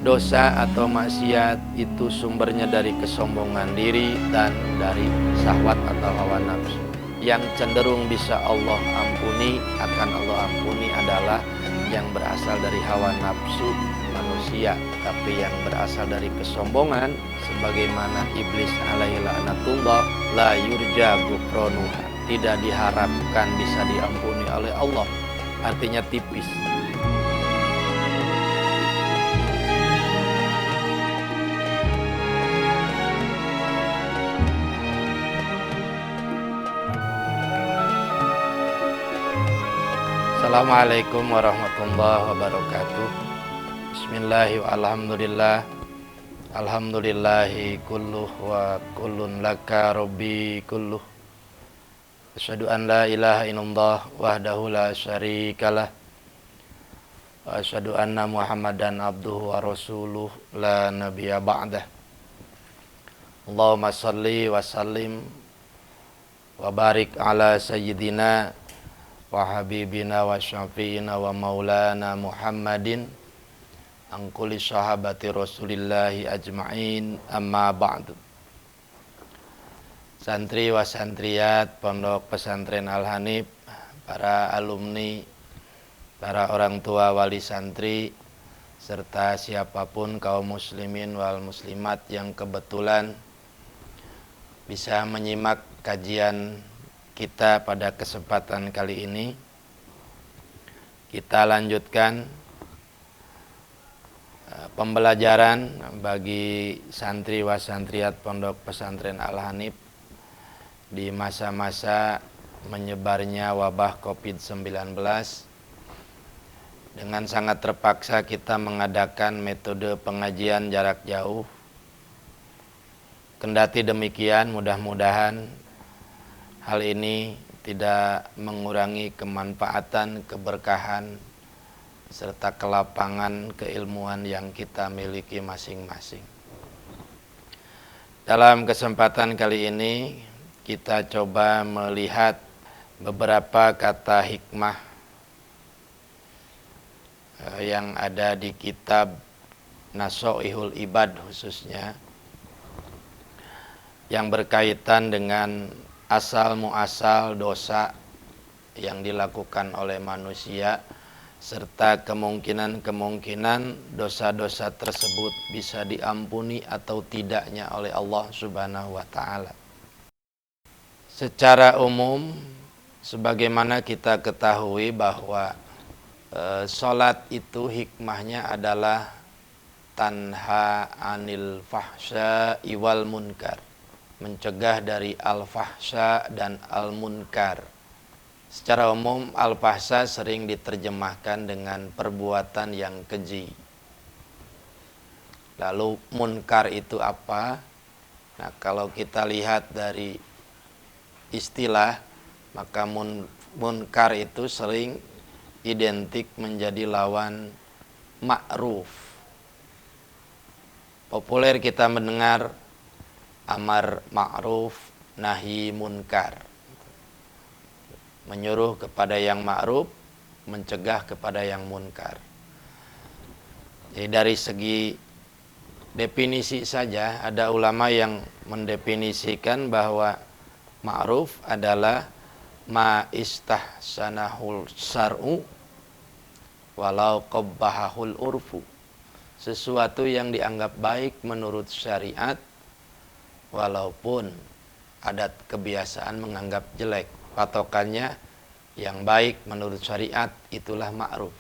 dosa atau maksiat itu sumbernya dari kesombongan diri dan dari syahwat atau hawa nafsu. Yang cenderung bisa Allah ampuni, akan Allah ampuni adalah yang berasal dari hawa nafsu manusia. Tapi yang berasal dari kesombongan, sebagaimana iblis alaihi laknatullah, la yurja gufronuha, tidak diharapkan bisa diampuni oleh Allah, artinya tipis. Assalamualaikum warahmatullahi wabarakatuh. Bismillahirrahmanirrahim. Alhamdulillahi kulluh wa kullun laka rabbi kulluh. Asyhadu an la ilaha illallah wahdahu la syarikalah. Wa asyhadu anna Muhammadan abduhu wa rasuluh la nabiyya ba'dah. Allahumma salli wa sallim wa barik ala sayyidina wa habibina wa syafi'ina wa maulana Muhammadin an kulli sahabati Rasulillahi ajma'in, amma ba'du. Santri wa santriyat Pondok Pesantren Al-Hanif, para alumni, para orang tua wali santri, serta siapapun kaum muslimin wal muslimat yang kebetulan bisa menyimak kajian kita pada kesempatan kali ini. Kita lanjutkan pembelajaran bagi santri wa santriyat Pondok Pesantren Al-Hanif di masa-masa menyebarnya wabah COVID-19. Dengan sangat terpaksa kita mengadakan metode pengajian jarak jauh. Kendati demikian, mudah-mudahan hal ini tidak mengurangi kemanfaatan, keberkahan, serta kelapangan keilmuan yang kita miliki masing-masing. Dalam kesempatan kali ini, kita coba melihat beberapa kata hikmah yang ada di kitab Nasoihul Ibad khususnya, yang berkaitan dengan asal muasal dosa yang dilakukan oleh manusia, serta kemungkinan-kemungkinan dosa-dosa tersebut bisa diampuni atau tidaknya oleh Allah Subhanahu wa ta'ala. Secara umum, sebagaimana kita ketahui bahwa sholat itu hikmahnya adalah tanha anil fahsya'i wal munkar, mencegah dari al-fahsya dan al-munkar. Secara umum, al-fahsya sering diterjemahkan dengan perbuatan yang keji. Lalu munkar itu apa? Nah, kalau kita lihat dari istilah, maka munkar itu sering identik menjadi lawan ma'ruf. Populer kita mendengar amar ma'ruf, nahi munkar. Menyuruh kepada yang ma'ruf, mencegah kepada yang munkar. Jadi dari segi definisi saja, ada ulama yang mendefinisikan bahwa ma'ruf adalah ma istahsanahul sar'u walau qabbahahul urfu. Sesuatu yang dianggap baik menurut syariat, walaupun adat kebiasaan menganggap jelek. Patokannya yang baik menurut syariat, itulah ma'ruf.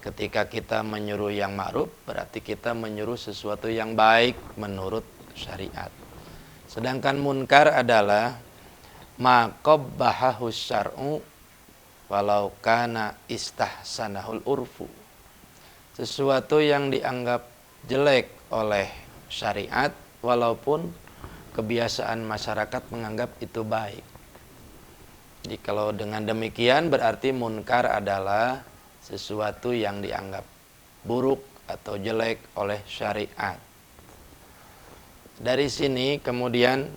Ketika kita menyuruh yang ma'ruf, berarti kita menyuruh sesuatu yang baik menurut syariat. Sedangkan munkar adalah ma qabbahahus syar'u walau kana istahsanahul urfu. Sesuatu yang dianggap jelek oleh syariat, walaupun kebiasaan masyarakat menganggap itu baik. Jadi kalau dengan demikian berarti munkar adalah sesuatu yang dianggap buruk atau jelek oleh syariat. Dari sini kemudian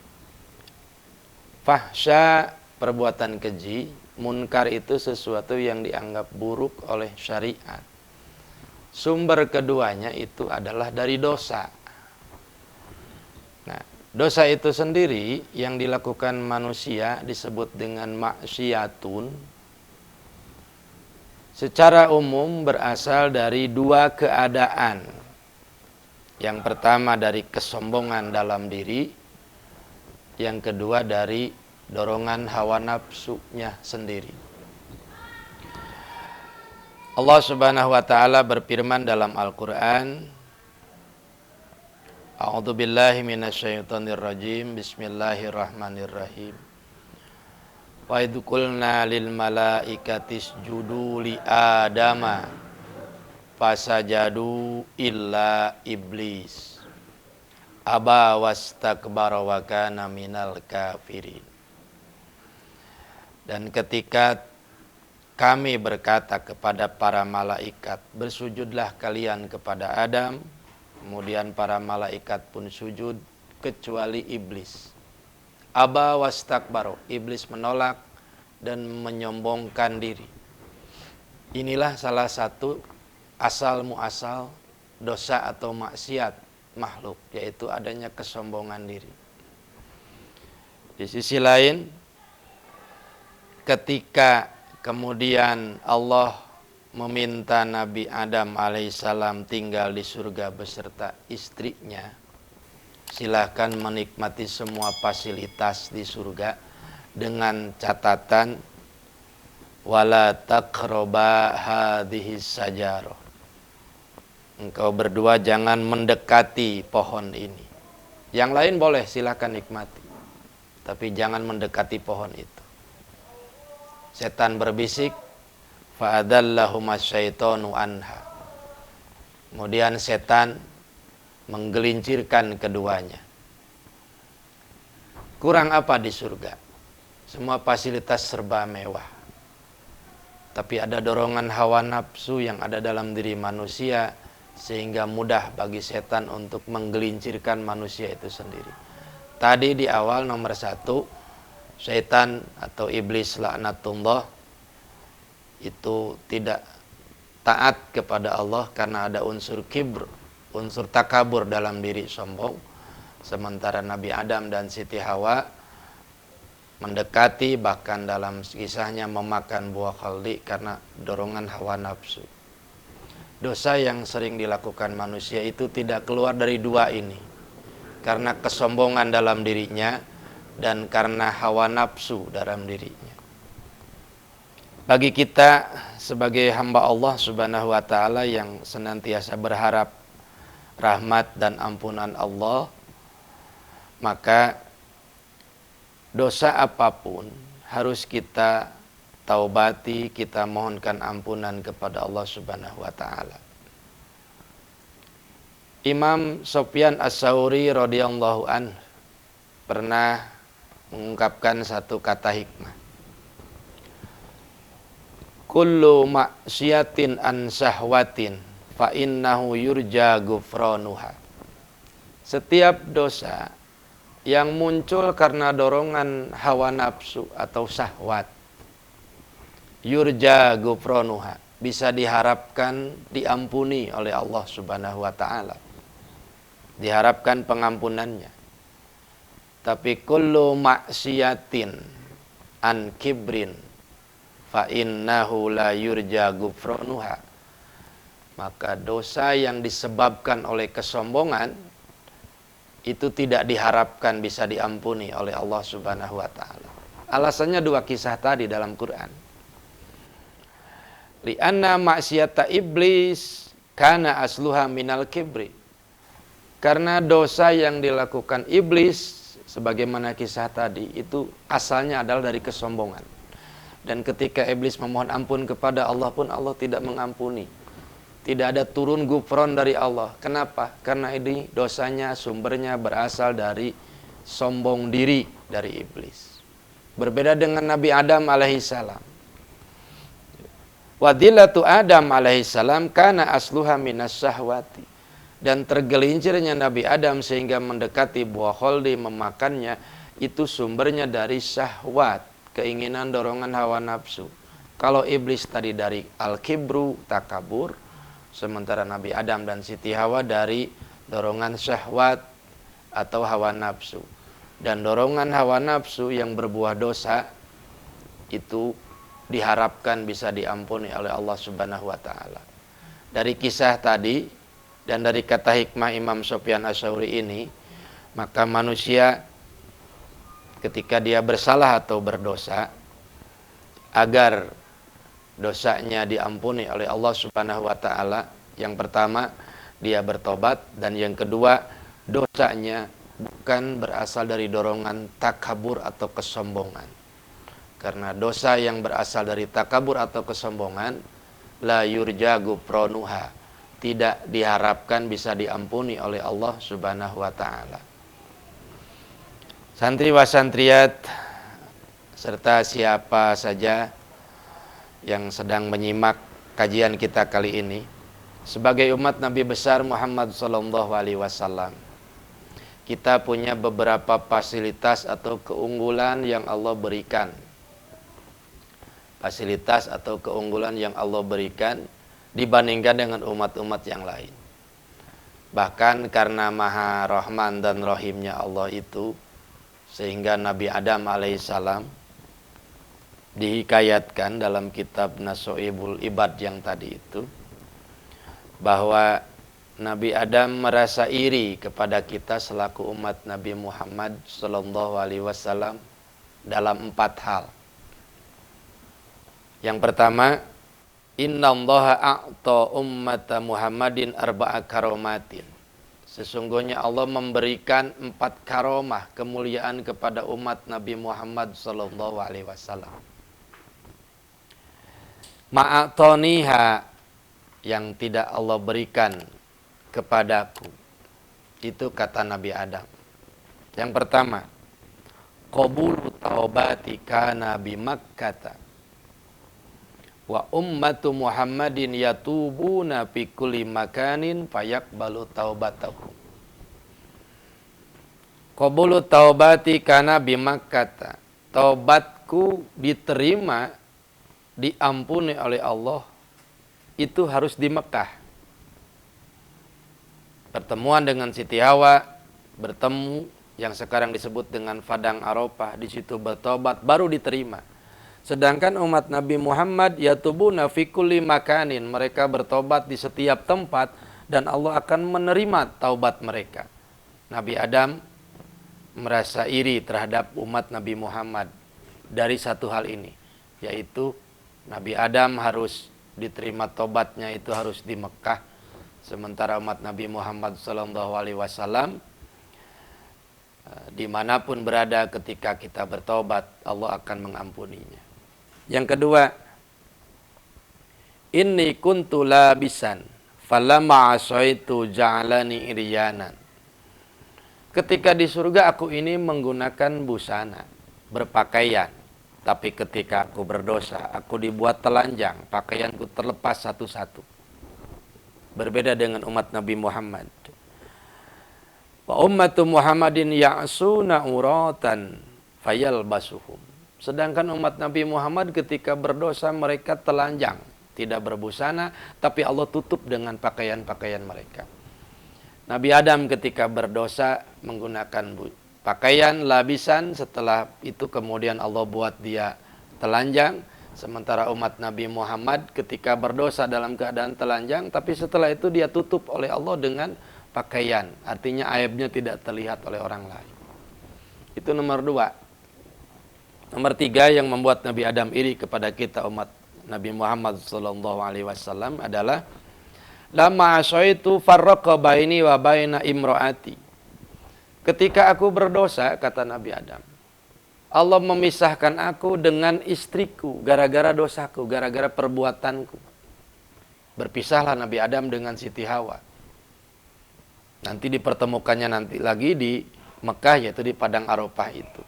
fahsya perbuatan keji, munkar itu sesuatu yang dianggap buruk oleh syariat. Sumber keduanya itu adalah dari dosa. Nah, dosa itu sendiri yang dilakukan manusia disebut dengan maksiatun. Secara umum berasal dari dua keadaan. Yang pertama dari kesombongan dalam diri, yang kedua dari dorongan hawa nafsunya sendiri. Allah Subhanahu wa taala berfirman dalam Al-Qur'an, A'udzu billahi minasyaitonir rajim. Bismillahirrahmanirrahim. Wa idh qulna lil malaikati isjudu li adama fasajadu illa iblis aba wastakbara wa kana minal kafirin. Dan ketika kami berkata kepada para malaikat, bersujudlah kalian kepada Adam. Kemudian para malaikat pun sujud kecuali iblis. Aba wastakbaro, iblis menolak dan menyombongkan diri. Inilah salah satu asal muasal dosa atau maksiat makhluk, yaitu adanya kesombongan diri. Di sisi lain, ketika kemudian Allah meminta Nabi Adam alaihissalam tinggal di surga beserta istrinya. Silahkan menikmati semua fasilitas di surga dengan catatan wala taqraba hadhis sajarah. Engkau berdua jangan mendekati pohon ini. Yang lain boleh silahkan nikmati, tapi jangan mendekati pohon itu. Setan berbisik, fa'adallahuma syaitonu anha. Kemudian setan menggelincirkan keduanya. Kurang apa di surga? Semua fasilitas serba mewah. Tapi ada dorongan hawa nafsu yang ada dalam diri manusia, sehingga mudah bagi setan untuk menggelincirkan manusia itu sendiri. Tadi di awal nomor 1, Syaitan atau iblis laknatullah itu tidak taat kepada Allah karena ada unsur kibr, unsur takabur dalam diri, sombong. Sementara Nabi Adam dan Siti Hawa mendekati, bahkan dalam kisahnya memakan buah khaldi karena dorongan hawa nafsu. Dosa yang sering dilakukan manusia itu tidak keluar dari dua ini, karena kesombongan dalam dirinya dan karena hawa nafsu dalam dirinya. Bagi kita sebagai hamba Allah Subhanahu wa taala yang senantiasa berharap rahmat dan ampunan Allah, maka dosa apapun harus kita taubati, kita mohonkan ampunan kepada Allah Subhanahu wa taala. Imam Sufyan Ats-Tsauri radhiyallahu anhu pernah mengungkapkan satu kata hikmah. Kullu maksiatin an syahwatin fa innahu yurja ghufranuha. Setiap dosa yang muncul karena dorongan hawa nafsu atau syahwat, yurja ghufranuha, bisa diharapkan diampuni oleh Allah Subhanahu wa taala. Diharapkan pengampunannya. Tapi kullu maksiatin an kibrin fa innahu la yurja ghufranuha. Maka dosa yang disebabkan oleh kesombongan itu tidak diharapkan bisa diampuni oleh Allah Subhanahu wa taala. Alasannya dua kisah tadi dalam Quran. Li'anna maksiata iblis kana asluha minal kibri. Karena dosa yang dilakukan iblis sebagaimana kisah tadi itu asalnya adalah dari kesombongan. Dan ketika iblis memohon ampun kepada Allah pun Allah tidak mengampuni. Tidak ada turun gufron dari Allah. Kenapa? Karena ini dosanya sumbernya berasal dari sombong diri dari iblis. Berbeda dengan Nabi Adam alaihissalam. Wadillatu Adam alaihissalam kana asluha minas syahwati. Dan tergelincirnya Nabi Adam sehingga mendekati buah kholdi memakannya, itu sumbernya dari syahwat, keinginan dorongan hawa nafsu. Kalau iblis tadi dari al-kibru, takabur, sementara Nabi Adam dan Siti Hawa dari dorongan syahwat atau hawa nafsu. Dan dorongan hawa nafsu yang berbuah dosa itu diharapkan bisa diampuni oleh Allah Subhanahu wa taala. Dari kisah tadi dan dari kata hikmah Imam Sufyan Ats-Tsauri ini, maka manusia ketika dia bersalah atau berdosa, agar dosanya diampuni oleh Allah Subhanahu wa taala, yang pertama dia bertobat, dan yang kedua dosanya bukan berasal dari dorongan takabur atau kesombongan. Karena dosa yang berasal dari takabur atau kesombongan, la yurja gufranuha, tidak diharapkan bisa diampuni oleh Allah Subhanahu wa taala. Santri wa santriyat serta siapa saja yang sedang menyimak kajian kita kali ini, sebagai umat Nabi besar Muhammad sallallahu alaihi wasallam, kita punya beberapa fasilitas atau keunggulan yang Allah berikan. Fasilitas atau keunggulan yang Allah berikan dibandingkan dengan umat-umat yang lain. Bahkan karena Maha Rahman dan Rahimnya Allah itu, sehingga Nabi Adam alaihissalam dihikayatkan dalam kitab Nasoibul Ibad yang tadi itu, bahwa Nabi Adam merasa iri kepada kita selaku umat Nabi Muhammad sallallahu alaihi wasallam dalam 4 hal. Yang pertama, innallaha a'ta ummata Muhammadin arba'a karomatin. Sesungguhnya Allah memberikan 4 karomah kemuliaan kepada umat Nabi Muhammad sallallahu alaihi wasallam. Ma'atoniha, yang tidak Allah berikan kepadaku. Itu kata Nabi Adam. Yang pertama, qabulu taubati kana bi Makkah wa ummatu Muhammadin yatubuna fi kulli makanin fayaqbalu taubatakum. Qabulu taubati kana bi Makkah. Taubatku diterima, diampuni oleh Allah, itu harus di Mekah. Pertemuan dengan Siti Hawa, bertemu yang sekarang disebut dengan Padang Arafah, di situ bertobat baru diterima. Sedangkan umat Nabi Muhammad yatubuna fi kulli makanin, mereka bertobat di setiap tempat dan Allah akan menerima taubat mereka. Nabi Adam merasa iri terhadap umat Nabi Muhammad dari satu hal ini, yaitu Nabi Adam harus diterima tobatnya itu harus di Mekah, sementara umat Nabi Muhammad SAW dimanapun berada ketika kita bertobat Allah akan mengampuninya. Yang kedua, inni kuntu labisan falamma asaitu ja'alani iryanan. Ketika di surga aku ini menggunakan busana, berpakaian. Tapi ketika aku berdosa, aku dibuat telanjang, pakaianku terlepas satu-satu. Berbeda dengan umat Nabi Muhammad. Wa ummatu Muhammadin ya'suna uratan fayalbasuhum. Sedangkan umat Nabi Muhammad ketika berdosa mereka telanjang, tidak berbusana, tapi Allah tutup dengan pakaian-pakaian mereka. Nabi Adam ketika berdosa menggunakan pakaian labisan, setelah itu kemudian Allah buat dia telanjang. Sementara umat Nabi Muhammad ketika berdosa dalam keadaan telanjang, tapi setelah itu dia tutup oleh Allah dengan pakaian. Artinya aibnya tidak terlihat oleh orang lain. Itu nomor 2. Nomor 3 yang membuat Nabi Adam iri kepada kita umat Nabi Muhammad SAW adalah lama asyaitu farraqa baini wa baina imraati. Ketika aku berdosa, kata Nabi Adam, Allah memisahkan aku dengan istriku gara-gara dosaku, gara-gara perbuatanku. Berpisahlah Nabi Adam dengan Siti Hawa. Nanti dipertemukannya nanti lagi di Mekah, yaitu di Padang Arafah itu.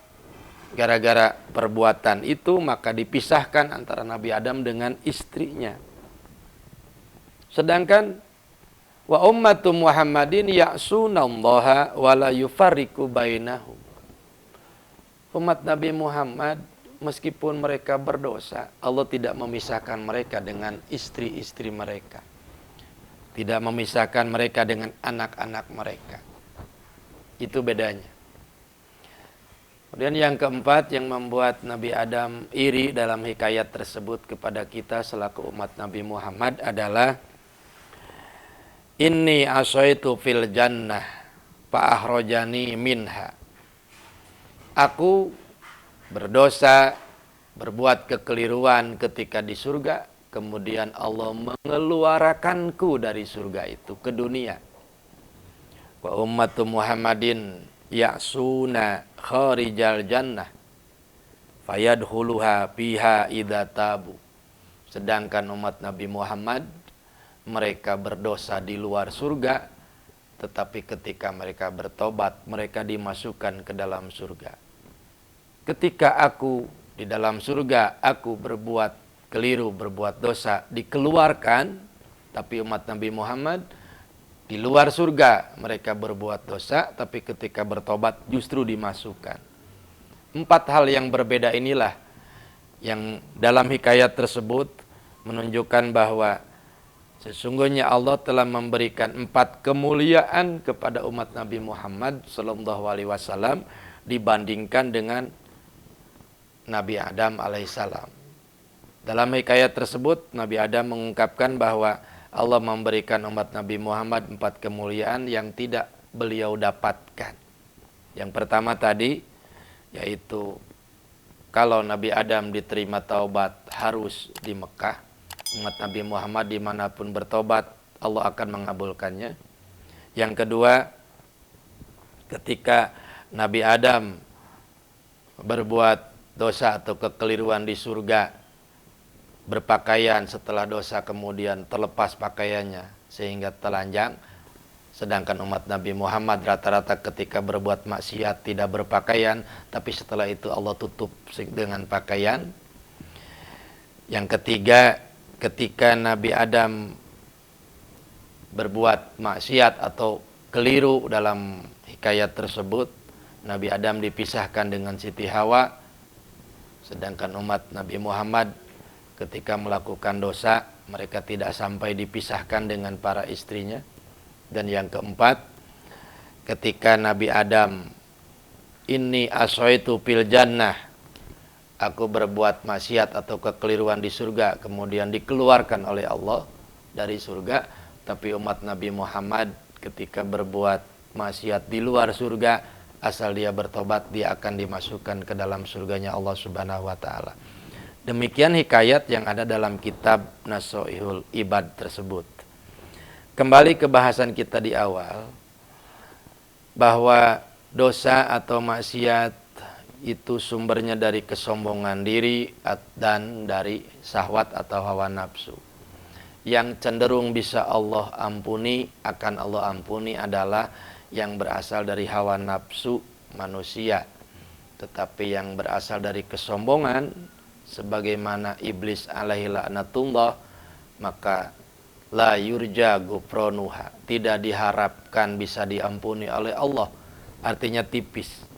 Gara-gara perbuatan itu maka dipisahkan antara Nabi Adam dengan istrinya. Sedangkan wa ummatu Muhammadin ya'sunallaha wa la yufarriqu bainahum. Umat Nabi Muhammad meskipun mereka berdosa, Allah tidak memisahkan mereka dengan istri-istri mereka. tidak memisahkan mereka dengan anak-anak mereka. Itu bedanya. Kemudian yang keempat yang membuat Nabi Adam iri dalam hikayat tersebut kepada kita selaku umat Nabi Muhammad adalah inni asaitu fil jannah fa'akhrajani minha. Aku berdosa, berbuat kekeliruan ketika di surga, kemudian Allah mengeluarkanku dari surga itu ke dunia. Wa ummatu Muhammadin ya'suna kharijal jannah fayadkhuluha fiha idza tabu. Sedangkan umat Nabi Muhammad mereka berdosa di luar surga, tetapi ketika mereka bertobat mereka dimasukkan ke dalam surga. Ketika aku di dalam surga aku berbuat keliru, berbuat dosa, dikeluarkan, tapi umat Nabi Muhammad di luar surga mereka berbuat dosa, tapi ketika bertobat justru dimasukkan. 4 hal yang berbeda inilah yang dalam hikayat tersebut menunjukkan bahwa sesungguhnya Allah telah memberikan 4 kemuliaan kepada umat Nabi Muhammad SAW dibandingkan dengan Nabi Adam alaihissalam. Dalam hikayat tersebut Nabi Adam mengungkapkan bahwa Allah memberikan umat Nabi Muhammad 4 kemuliaan yang tidak beliau dapatkan. Yang pertama tadi, yaitu kalau Nabi Adam diterima taubat harus di Mekah. Umat Nabi Muhammad dimanapun bertobat, Allah akan mengabulkannya. Yang kedua, ketika Nabi Adam berbuat dosa atau kekeliruan di surga, berpakaian setelah dosa kemudian terlepas pakaiannya sehingga telanjang, sedangkan umat Nabi Muhammad rata-rata ketika berbuat maksiat tidak berpakaian, tapi setelah itu Allah tutup dengan pakaian. Yang ketiga, ketika Nabi Adam berbuat maksiat atau keliru dalam hikayat tersebut, Nabi Adam dipisahkan dengan Siti Hawa, sedangkan umat Nabi Muhammad ketika melakukan dosa, mereka tidak sampai dipisahkan dengan para istrinya. Dan yang keempat, ketika Nabi Adam, inni asaitu fil jannah, aku berbuat maksiat atau kekeliruan di surga, kemudian dikeluarkan oleh Allah dari surga. Tapi umat Nabi Muhammad ketika berbuat maksiat di luar surga, asal dia bertobat, dia akan dimasukkan ke dalam surganya Allah Subhanahu wa Ta'ala. Demikian hikayat yang ada dalam kitab Nasoihul Ibad tersebut. Kembali ke bahasan kita di awal, bahwa dosa atau maksiat itu sumbernya dari kesombongan diri dan dari syahwat atau hawa nafsu. Yang cenderung bisa Allah ampuni, akan Allah ampuni adalah yang berasal dari hawa nafsu manusia. Tetapi yang berasal dari kesombongan, sebagaimana iblis alaihi laknatullah, maka la yurja gufronuha, tidak diharapkan bisa diampuni oleh Allah. Artinya tipis.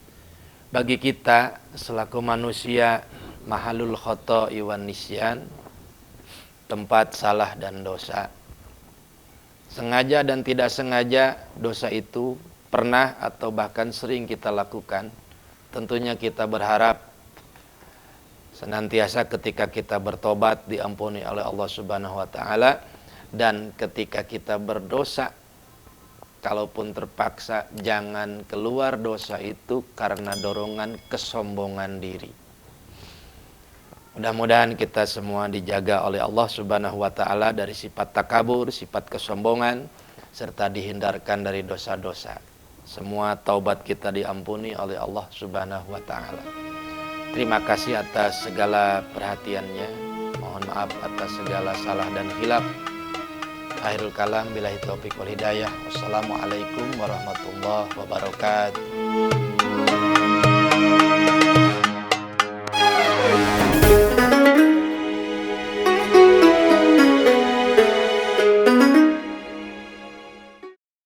Bagi kita selaku manusia, mahalul khoto'i wan nisyan, tempat salah dan dosa. Sengaja dan tidak sengaja dosa itu pernah atau bahkan sering kita lakukan. Tentunya kita berharap senantiasa ketika kita bertobat diampuni oleh Allah Subhanahu wa Ta'ala, dan ketika kita berdosa, kalaupun terpaksa, jangan keluar dosa itu karena dorongan kesombongan diri. Mudah-mudahan kita semua dijaga oleh Allah Subhanahu wa Ta'ala dari sifat takabur, sifat kesombongan, serta dihindarkan dari dosa-dosa. Semua taubat kita diampuni oleh Allah Subhanahu wa Ta'ala. Terima kasih atas segala perhatiannya. Mohon maaf atas segala salah dan khilaf. Akhirul kalam, billahi taufiq wal hidayah. Wassalamualaikum warahmatullahi wabarakatuh.